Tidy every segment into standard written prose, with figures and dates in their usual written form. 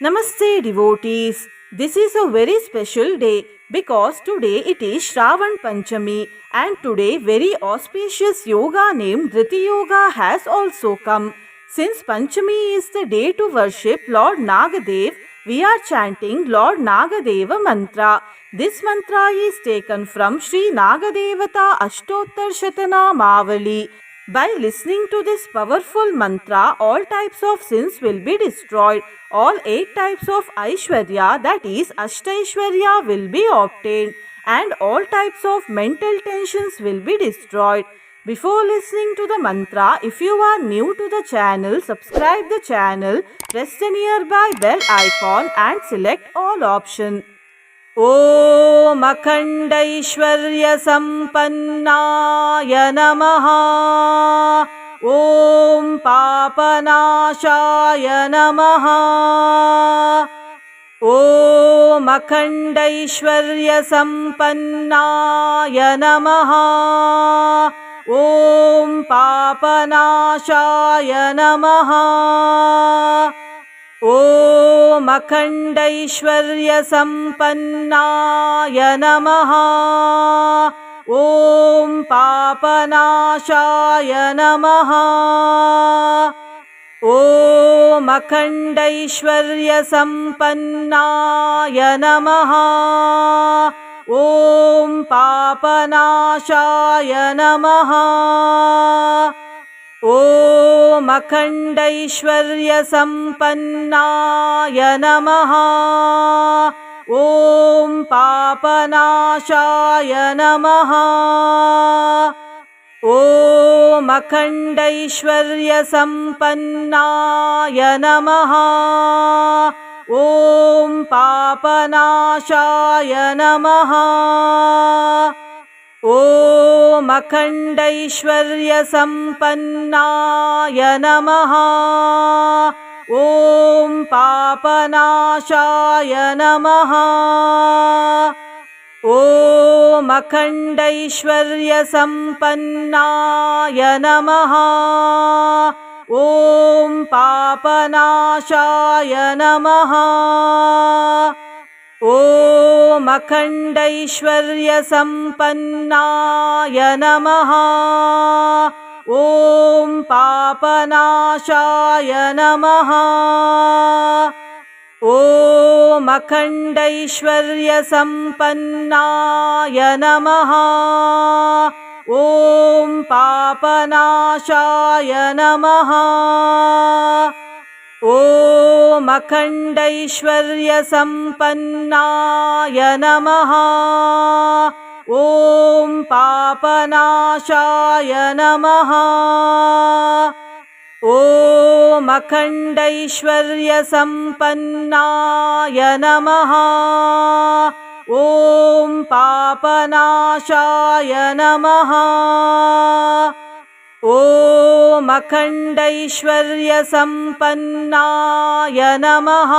Namaste devotees. This is a very special day because today it is Shravan Panchami and today very auspicious yoga named Dhriti Yoga has also come. Since Panchami is the day to worship Lord Nagadev, we are chanting Lord Nagadeva mantra. This mantra is taken from Sri Nagadevata Ashtottar Shatanamavali. By listening to this powerful mantra, all types of sins will be destroyed. All 8 types of Aishwarya, that is Ashtaishwarya, will be obtained, and all types of mental tensions will be destroyed. Before listening to the mantra, if you are new to the channel, subscribe the channel, press the nearby bell icon and select all option. ॐ अखण्डैश्वर्यसम्पन्नाय नमः। ॐ पापनाशाय नमः। ॐ अखण्डैश्वर्यसम्पन्नाय नमः। ॐ पापनाशाय नमः। ॐ अखण्डैश्वर्यसम्पन्नाय नमः। ॐ पापनाशाय नमः। ॐ अखण्डैश्वर्यसम्पन्नाय नमः। ॐ पापनाशाय नमः। ॐ अखण्डैश्वर्यसम्पन्नाय नमः। ॐ पापनाशाय नमः। ॐ अखण्डैश्वर्यसम्पन्नाय नमः। ॐ पापनाशाय नमः। ॐ अखण्डैश्वर्यसम्पन्नाय नमः। ॐ पापनाशाय नमः। ॐ अखण्डैश्वर्यसम्पन्नाय नमः। ॐ पापनाशाय नमः। ॐ अखण्डैश्वर्यसम्पन्नाय नमः। ॐ पापनाशाय नमः। ॐ अखण्डैश्वर्यसम्पन्नाय नमः। ॐ पापनाशाय नमः। ॐ अखण्डैश्वर्यसम्पन्नाय नमः। ॐ पापनाशाय नमः। ॐ अखण्डैश्वर्यसम्पन्नाय नमः। ॐ पापनाशाय नमः। ॐ अखण्डैश्वर्यसम्पन्नाय नमः।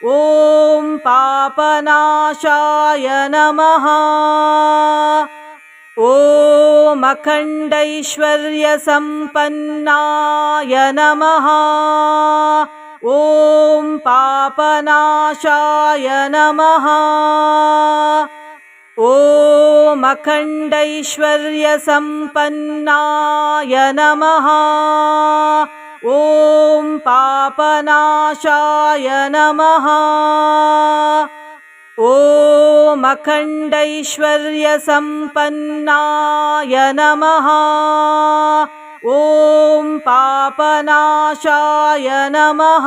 ॐ पापनाशाय नमः। ॐ अखण्डैश्वर्यसम्पन्नाय नमः। ॐ पापनाशाय नमः। ॐ अखण्डैश्वर्यसम्पन्नाय नमः। ॐ पापनाशाय नमः। ॐ अखण्डैश्वर्यसम्पन्नाय नमः। ॐ पापनाशाय नमः।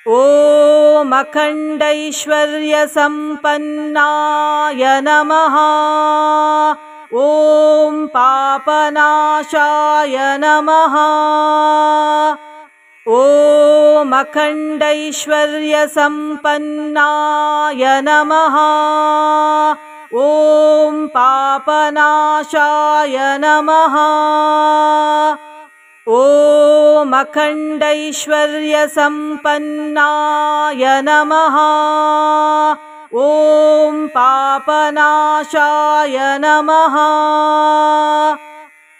ॐ अखण्डैश्वर्यसम्पन्नाय नमः। ॐ पापनाशाय नमः। ॐ अखण्डैश्वर्यसम्पन्नाय नमः। ॐ पापनाशाय नमः। ॐ अखण्डैश्वर्यसम्पन्नाय नमः। ॐ पापनाशाय नमः।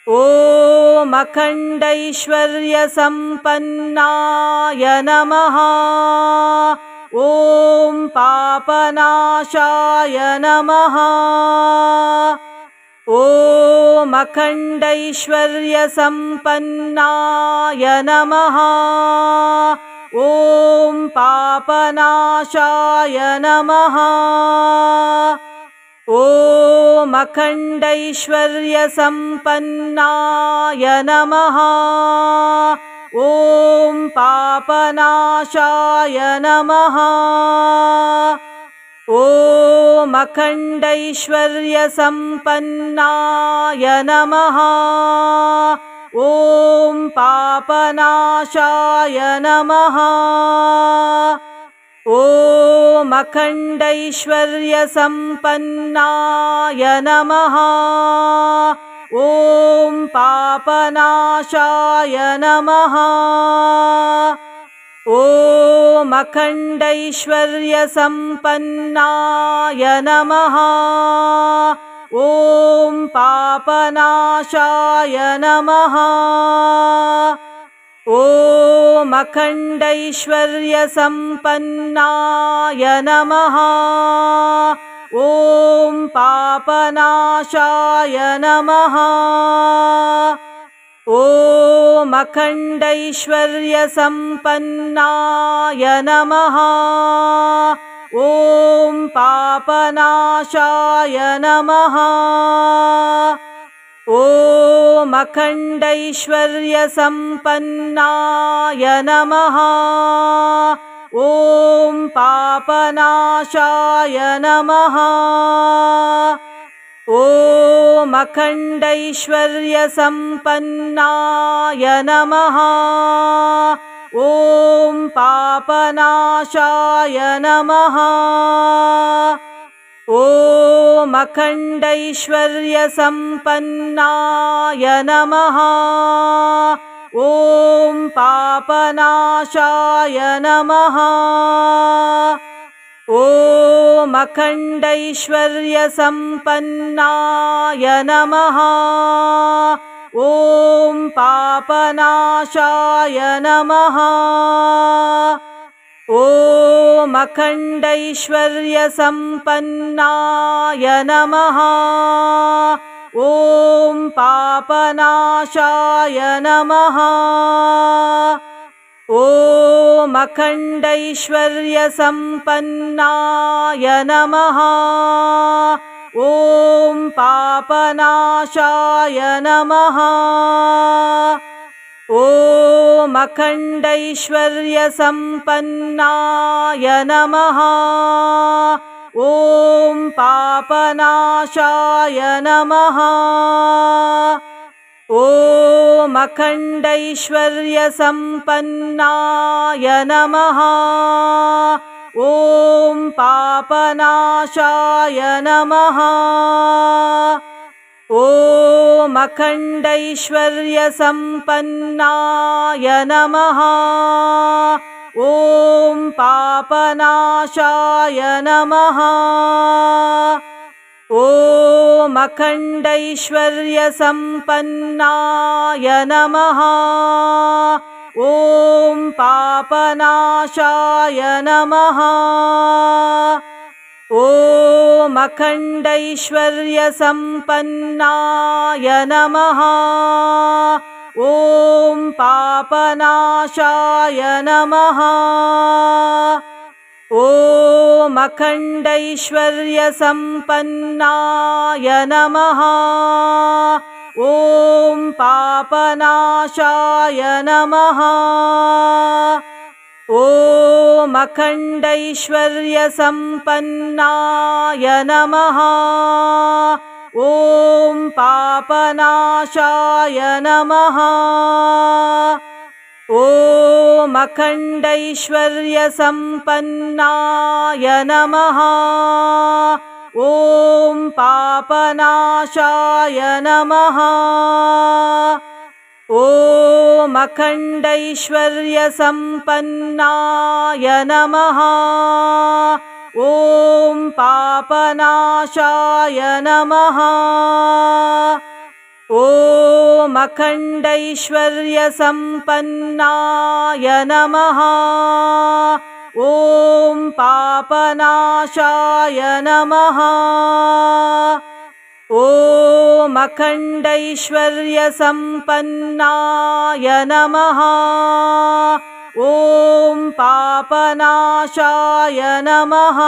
ॐ अखण्डैश्वर्यसम्पन्नाय नमः। ॐ पापनाशाय नमः। ॐ अखण्डैश्वर्यसम्पन्नाय नमः। ॐ पापनाशाय नमः। ॐ अखण्डैश्वर्यसम्पन्नाय नमः। ॐ पापनाशाय नमः। ॐ अखण्डैश्वर्यसम्पन्नाय नमः। ॐ पापनाशाय नमः। ॐ अखण्डैश्वर्यसम्पन्नाय नमः। ॐ पापनाशाय नमः। ॐ अखण्डैश्वर्यसम्पन्नाय नमः। ॐ पापनाशाय नमः। ॐ अखण्डैश्वर्यसम्पन्नाय नमः। ॐ पापनाशाय नमः। ॐ अखण्डैश्वर्यसम्पन्नाय नमः। ॐ पापनाशाय नमः। ॐ अखण्डैश्वर्यसम्पन्नाय नमः। ॐ पापनाशाय नमः। ॐ अखण्डैश्वर्यसम्पन्नाय नमः। ॐ पापनाशाय नमः। ॐ अखण्डैश्वर्यसम्पन्नाय नमः। ॐ पापनाशाय नमः। ॐ अखण्डैश्वर्यसम्पन्नाय नमः। ॐ पापनाशाय नमः। ॐ अखण्डैश्वर्यसम्पन्नाय नमः। ॐ पापनाशाय नमः। ॐ अखण्डैश्वर्यसम्पन्नाय नमः। ॐ पापनाशाय नमः। ॐ अखण्डैश्वर्यसम्पन्नाय नमः। ॐ पापनाशाय नमः। ॐ अखण्डैश्वर्यसम्पन्नाय नमः। ॐ पापनाशाय नमः। ॐ अखण्डैश्वर्यसम्पन्नाय नमः। ॐ पापनाशाय नमः। ॐ अखण्डैश्वर्यसम्पन्नाय नमः। ॐ पापनाशाय नमः। ॐ अखण्डैश्वर्यसम्पन्नाय नमः। ॐ पापनाशाय नमः। ॐ अखण्डैश्वर्यसम्पन्नाय नमः। ॐ पापनाशाय नमः। ॐ अखण्डैश्वर्यसम्पन्नाय नमः। ॐ पापनाशाय नमः। ॐ अखण्डैश्वर्यसम्पन्नाय नमः। ॐ पापनाशाय नमः। ॐ अखण्डैश्वर्यसम्पन्नाय नमः। ॐ पापनाशाय नमः। ॐ अखण्डैश्वर्यसम्पन्नाय नमः। ॐ पापनाशाय नमः। ॐ अखण्डैश्वर्यसम्पन्नाय नमः। ॐ पापनाशाय नमः।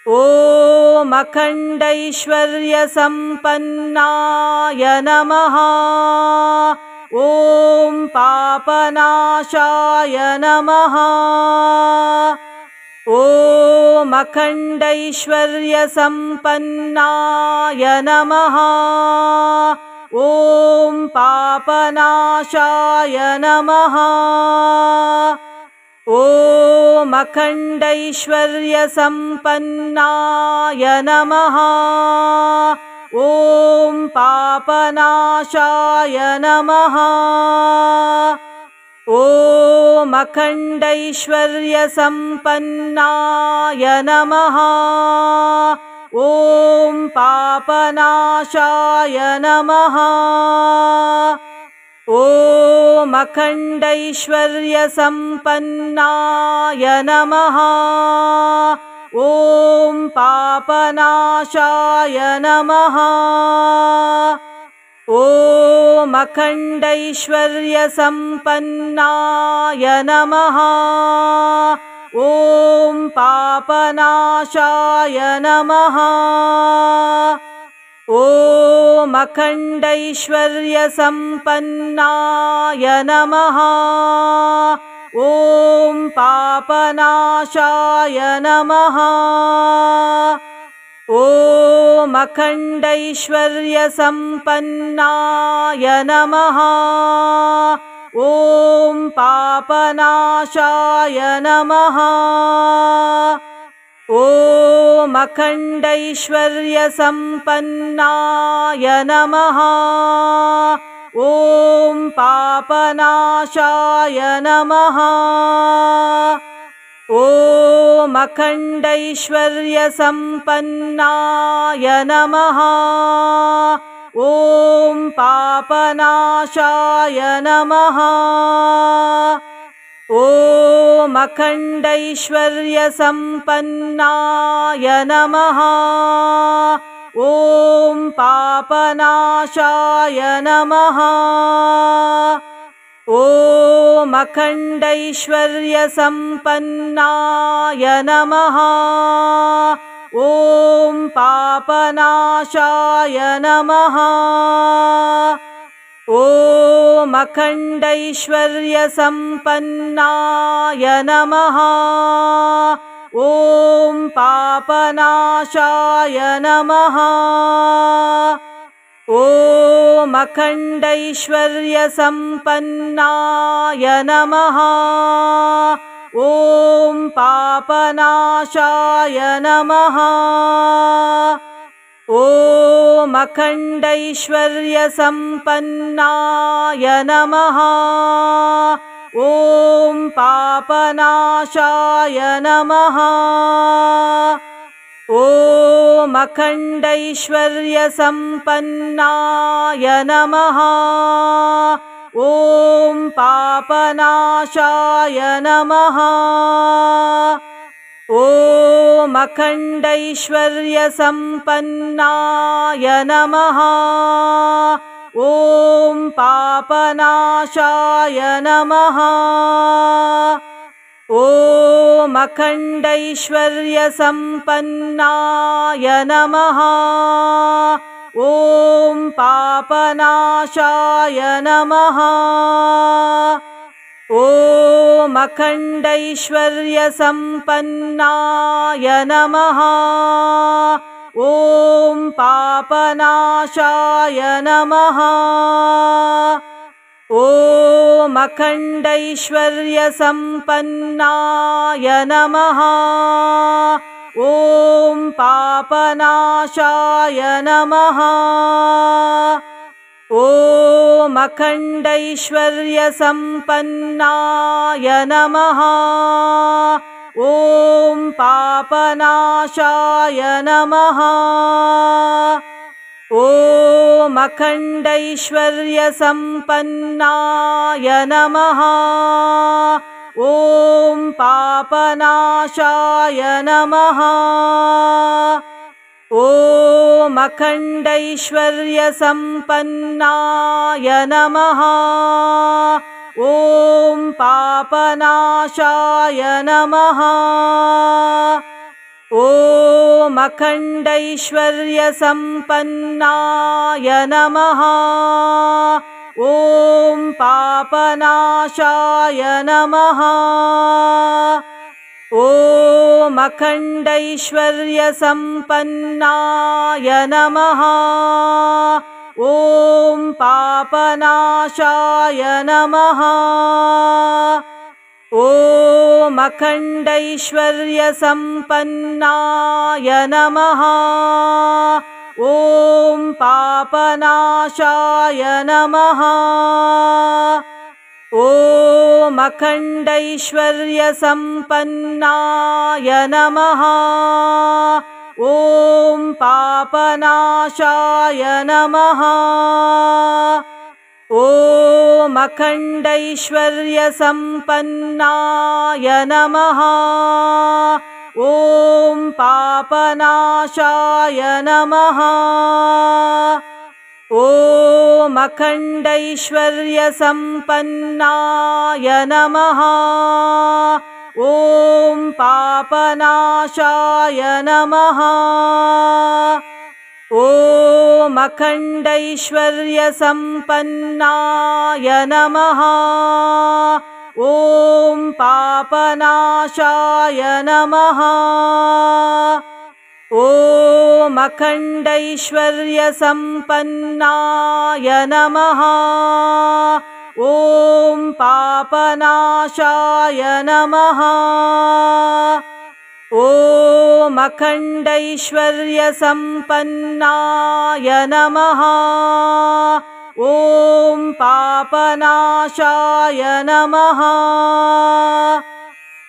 ॐ अखण्डैश्वर्यसम्पन्नाय नमः। ॐ पापनाशाय नमः। ॐ अखण्डैश्वर्यसम्पन्नाय नमः। ॐ पापनाशाय नमः। ॐ अखण्डैश्वर्यसम्पन्नाय नमः। ॐ पापनाशाय नमः। ॐ अखण्डैश्वर्यसम्पन्नाय नमः। ॐ पापनाशाय नमः। ॐ अखण्डैश्वर्यसम्पन्नाय नमः। ॐ पापनाशाय नमः। ॐ अखण्डैश्वर्यसम्पन्नाय नमः। ॐ पापनाशाय नमः। ॐ अखण्डैश्वर्यसम्पन्नाय नमः। ॐ पापनाशाय नमः। ॐ अखण्डैश्वर्यसम्पन्नाय नमः। ॐ पापनाशाय नमः। ॐ अखण्डैश्वर्यसम्पन्नाय नमः। ॐ पापनाशाय नमः। ॐ अखण्डैश्वर्यसम्पन्नाय नमः। ॐ पापनाशाय नमः। ॐ अखण्डैश्वर्यसम्पन्नाय नमः। ॐ पापनाशाय नमः। ॐ अखण्डैश्वर्यसम्पन्नाय नमः। ॐ पापनाशाय नमः। ॐ अखण्डैश्वर्यसम्पन्नाय नमः। ॐ पापनाशाय नमः। ॐ अखण्डैश्वर्यसम्पन्नाय नमः। ॐ पापनाशाय नमः। ॐ अखण्डैश्वर्यसम्पन्नाय नमः। ॐ पापनाशाय नमः। ॐ अखण्डैश्वर्यसम्पन्नाय नमः। ॐ पापनाशाय नमः। ॐ अखण्डैश्वर्यसम्पन्नाय नमः। ॐ पापनाशाय नमः। ॐ अखण्डैश्वर्यसम्पन्नाय नमः। ॐ पापनाशाय नमः। ॐ अखण्डैश्वर्यसम्पन्नाय नमः। ॐ पापनाशाय नमः। ॐ अखण्डैश्वर्यसम्पन्नाय नमः। ॐ पापनाशाय नमः। ॐ अखण्डैश्वर्यसम्पन्नाय नमः। ॐ पापनाशाय नमः। ॐ अखण्डैश्वर्यसम्पन्नाय नमः। ॐ पापनाशाय नमः। ॐ अखण्डैश्वर्यसम्पन्नाय नमः। ॐ पापनाशाय नमः। ॐ अखण्डैश्वर्यसम्पन्नाय नमः। ॐ पापनाशाय नमः। ॐ अखण्डैश्वर्यसम्पन्नाय नमः। ॐ पापनाशाय नमः। ॐ अखण्डैश्वर्यसम्पन्नाय नमः। ॐ पापनाशाय नमः। ॐ अखण्डैश्वर्यसम्पन्नाय नमः। ॐ पापनाशाय नमः। ॐ अखण्डैश्वर्यसम्पन्नाय नमः। ॐ पापनाशाय नमः। ॐ अखण्डैश्वर्यसम्पन्नाय नमः। ॐ पापनाशाय नमः। ॐ अखण्डैश्वर्यसम्पन्नाय नमः। ॐ पापनाशाय नमः। ॐ अखण्डैश्वर्यसम्पन्नाय नमः। ॐ पापनाशाय नमः। ॐ अखण्डैश्वर्यसम्पन्नाय नमः। ॐ पापनाशाय नमः।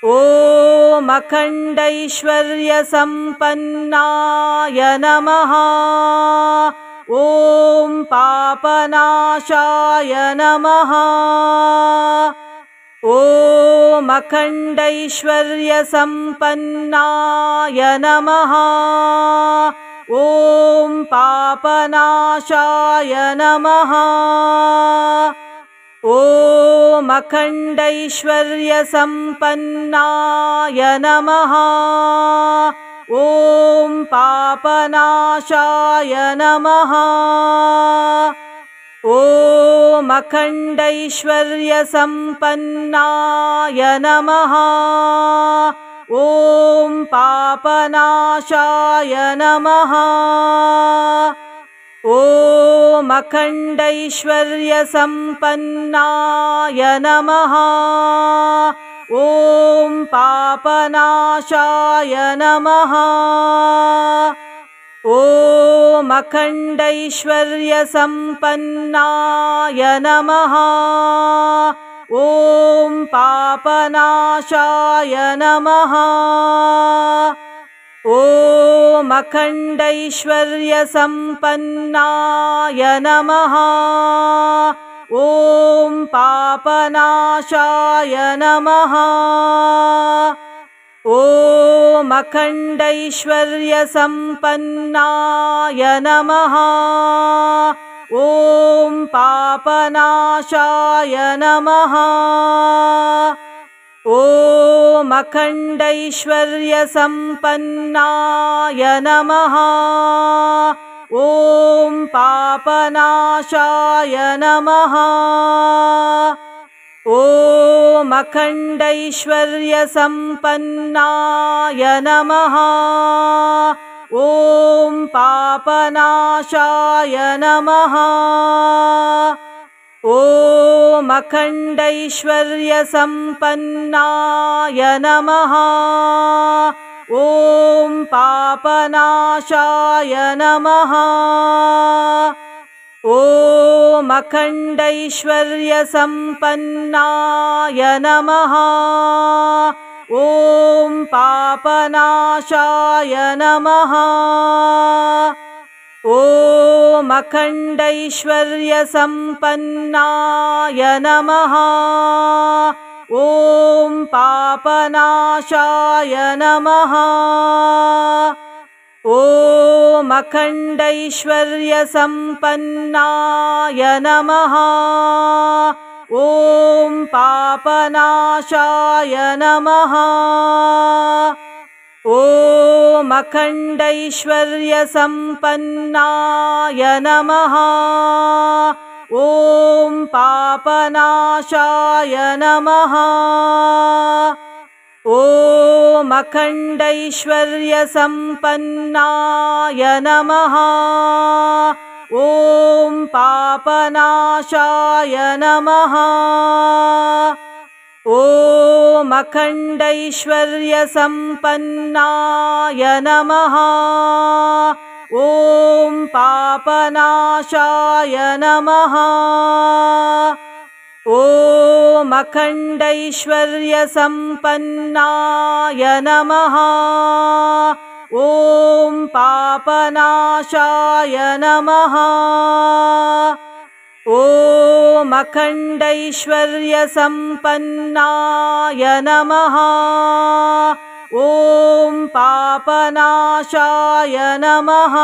ॐ अखण्डैश्वर्यसम्पन्नाय नमः। ॐ पापनाशाय नमः। ॐ अखण्डैश्वर्यसम्पन्नाय नमः। ॐ पापनाशाय नमः। ॐ अखण्डैश्वर्यसम्पन्नाय नमः। ॐ पापनाशाय नमः। ॐ अखण्डैश्वर्यसम्पन्नाय नमः। ॐ पापनाशाय नमः। ॐ अखण्डैश्वर्यसम्पन्नाय नमः। ॐ पापनाशाय नमः। ॐ अखण्डैश्वर्यसम्पन्नाय नमः। ॐ पापनाशाय नमः। ॐ अखण्डैश्वर्यसम्पन्नाय नमः। ॐ पापनाशाय नमः। ॐ अखण्डैश्वर्यसम्पन्नाय नमः। ॐ पापनाशाय नमः। ॐ अखण्डैश्वर्यसम्पन्नाय नमः। ॐ पापनाशाय नमः। ॐ अखण्डैश्वर्यसम्पन्नाय नमः। ॐ पापनाशाय नमः। ॐ अखण्डैश्वर्यसम्पन्नाय नमः। ॐ पापनाशाय नमः। ॐ अखण्डैश्वर्यसम्पन्नाय नमः। ॐ पापनाशाय नमः। ॐ अखण्डैश्वर्यसम्पन्नाय नमः। ॐ पापनाशाय नमः। ॐ अखण्डैश्वर्यसम्पन्नाय नमः। ॐ पापनाशाय नमः। ॐ अखण्डैश्वर्यसम्पन्नाय नमः। ॐ पापनाशाय नमः। ॐ अखण्डैश्वर्यसम्पन्नाय नमः। ॐ पापनाशाय नमः। ॐ अखण्डैश्वर्यसम्पन्नाय नमः। ॐ पापनाशाय नमः। ॐ अखण्डैश्वर्यसम्पन्नाय नमः। ॐ पापनाशाय नमः। ॐ अखण्डैश्वर्यसम्पन्नाय नमः। ॐ पापनाशाय नमः।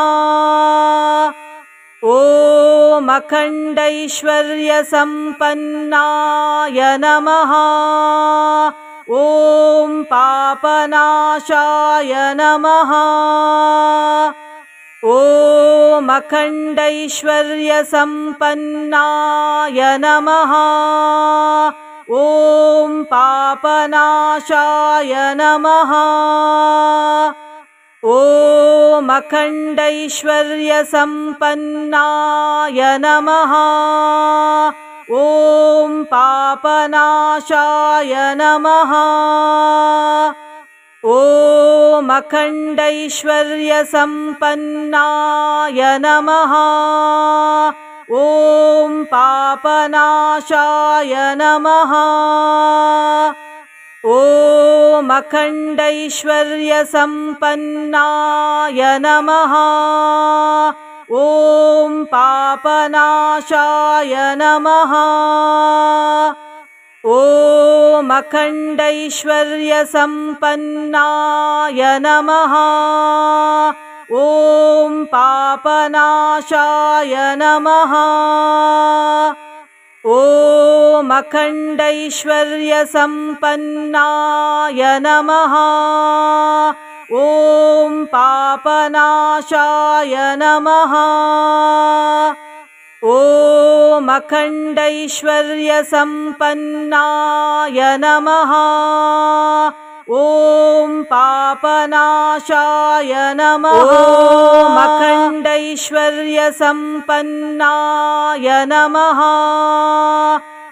ॐ अखण्डैश्वर्यसम्पन्नाय नमः। ॐ पापनाशाय नमः। ॐ अखण्डैश्वर्यसम्पन्नाय नमः। ॐ पापनाशाय नमः। ॐ अखण्डैश्वर्यसम्पन्नाय नमः। ॐ पापनाशाय नमः। ॐ अखण्डैश्वर्यसम्पन्नाय नमः। ॐ पापनाशाय नमः। ॐ अखण्डैश्वर्यसम्पन्नाय नमः। ॐ पापनाशाय नमः। ॐ अखण्डैश्वर्यसम्पन्नाय नमः। ॐ पापनाशाय नमः। ॐ अखण्डैश्वर्यसम्पन्नाय नमः। ॐ पापनाशाय नमः। ॐ अखण्डैश्वर्यसम्पन्नाय नमः। ॐ पापनाशाय नमः। ॐ अखण्डैश्वर्यसम्पन्नाय नमः।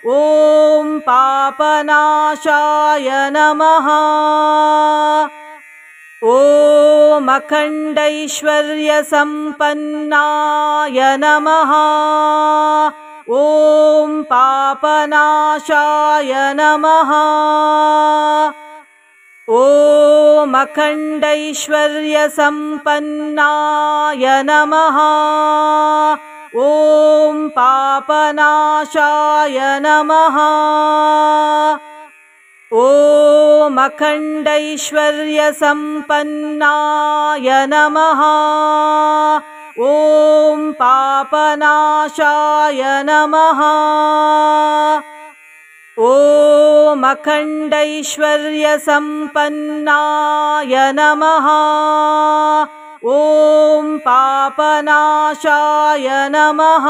ॐ पापनाशाय नमः। ॐ अखण्डैश्वर्यसम्पन्नाय नमः। ॐ पापनाशाय नमः। ॐ अखण्डैश्वर्यसम्पन्नाय नमः। ॐ पापनाशाय नमः। ॐ अखण्डैश्वर्यसम्पन्नाय नमः। ॐ पापनाशाय नमः। ॐ अखण्डैश्वर्यसम्पन्नाय नमः। ॐ पापनाशाय नमः।